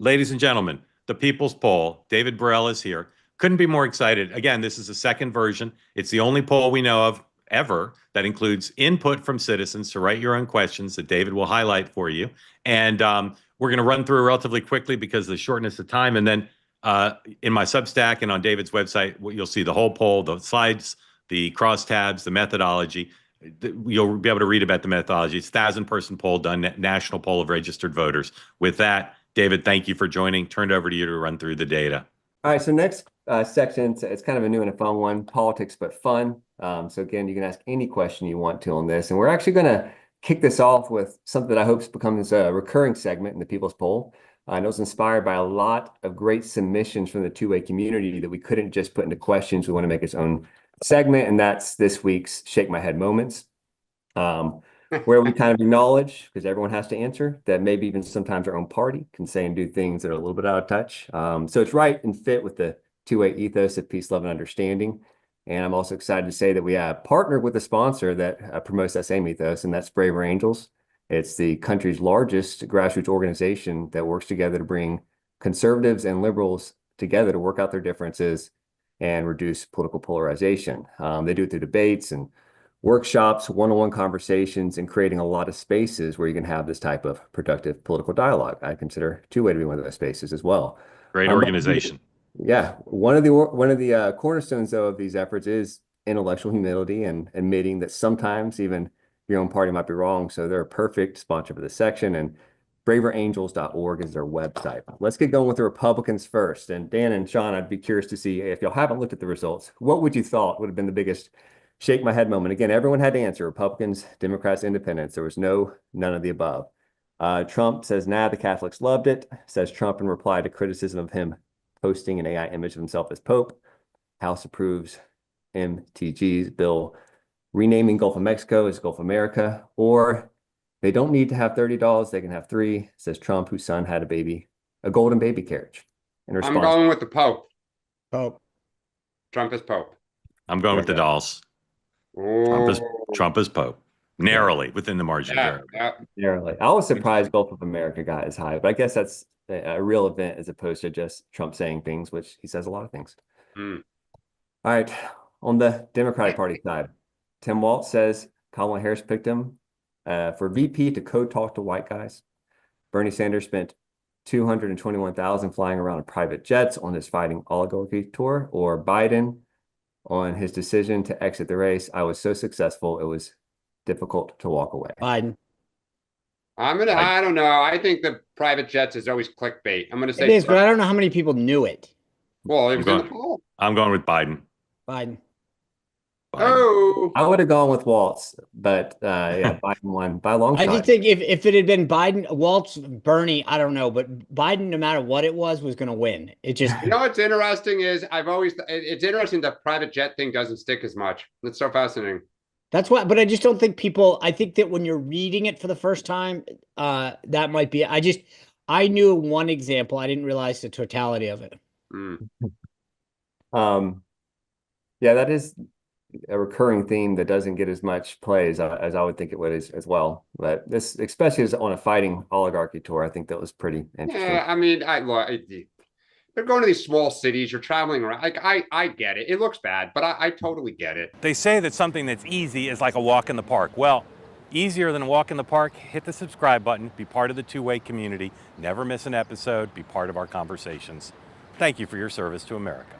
Ladies and gentlemen, the People's Poll. David Burrell is here. Couldn't be more excited. Again, this is the second version. It's the only poll we know of ever that includes input from citizens to write your own questions that David will highlight for you. And we're going to run through relatively quickly because of the shortness of time. And then in my Substack and on David's website, you'll see the whole poll, the slides, the crosstabs, the methodology. You'll be able to read about the methodology. It's a 1,000-person poll done, national poll of registered voters. With that, David, thank you for joining. Turned over to you to run through the data. All right, so next section, it's kind of a new and a fun one, politics but fun. So again, you can ask any question you want to on this. And we're actually going to kick this off with something that I hope becomes a recurring segment in the People's Poll. And it was inspired by a lot of great submissions from the two-way community that we couldn't just put into questions. We want to make its own segment, and that's this week's Shake My Head Moments. Where we kind of acknowledge, because everyone has to answer, that maybe even sometimes our own party can say and do things that are a little bit out of touch. So it's right and fit with the two-way ethos of peace, love, and understanding. And I'm also excited to say that we have partnered with a sponsor that promotes that same ethos, and that's Braver Angels. It's the country's largest grassroots organization that works together to bring conservatives and liberals together to work out their differences and reduce political polarization. They do it through debates and workshops, one-on-one conversations, and creating a lot of spaces where you can have this type of productive political dialogue. I consider two-way to be one of those spaces as well. Great organization. Yeah, one of the cornerstones though of these efforts is intellectual humility and admitting that sometimes even your own party might be wrong. So they're a perfect sponsor for this section, and braverangels.org is their website. Let's get going with the Republicans first. And Dan and Sean, I'd be curious to see if y'all haven't looked at the results, what would you thought would have been the biggest shake my head moment? Again, everyone had to answer: Republicans, Democrats, Independents. There was none of the above. Trump says, nah, the Catholics loved it, says Trump in reply to criticism of him posting an AI image of himself as Pope. House approves MTG's bill renaming Gulf of Mexico as Gulf America, or they don't need to have $30, they can have $3, says Trump, whose son had a golden baby carriage. In response, I'm going with the Pope. Pope. Trump is Pope. I'm going with the dolls. Trump is Pope. Narrowly, within the margin of error. Narrowly. I was surprised Gulf of America got as high, but I guess that's a real event as opposed to just Trump saying things, which he says a lot of things. All right. On the Democratic Party side, Tim Walz says Kamala Harris picked him for VP to talk to white guys. Bernie Sanders spent $221,000 flying around in private jets on his fighting oligarchy tour. Or Biden on his decision to exit the race: I was so successful, it was difficult to walk away. Biden. I don't know. I think the private jets is always clickbait. I'm gonna say it is, but I don't know how many people knew it. Well, it was in the poll. I'm going with Biden. Biden. Oh, I would have gone with Walz, but yeah, Biden won by a long shot. I just think if it had been Biden, Walz, Bernie, I don't know, but Biden, no matter what it was going to win. It just, you know what's interesting is it's interesting the private jet thing doesn't stick as much. It's so fascinating. That's why, but I just don't think I think that when you're reading it for the first time, that might be, I knew one example. I didn't realize the totality of it. Yeah, that is a recurring theme that doesn't get as much play as I would think it would as well. But this, especially as on a fighting oligarchy tour, I think that was pretty interesting. Yeah, I mean, they're going to these small cities. You're traveling around. I get it. It looks bad, but I totally get it. They say that something that's easy is like a walk in the park. Well, easier than a walk in the park, hit the subscribe button, be part of the two-way community, never miss an episode, be part of our conversations. Thank you for your service to America.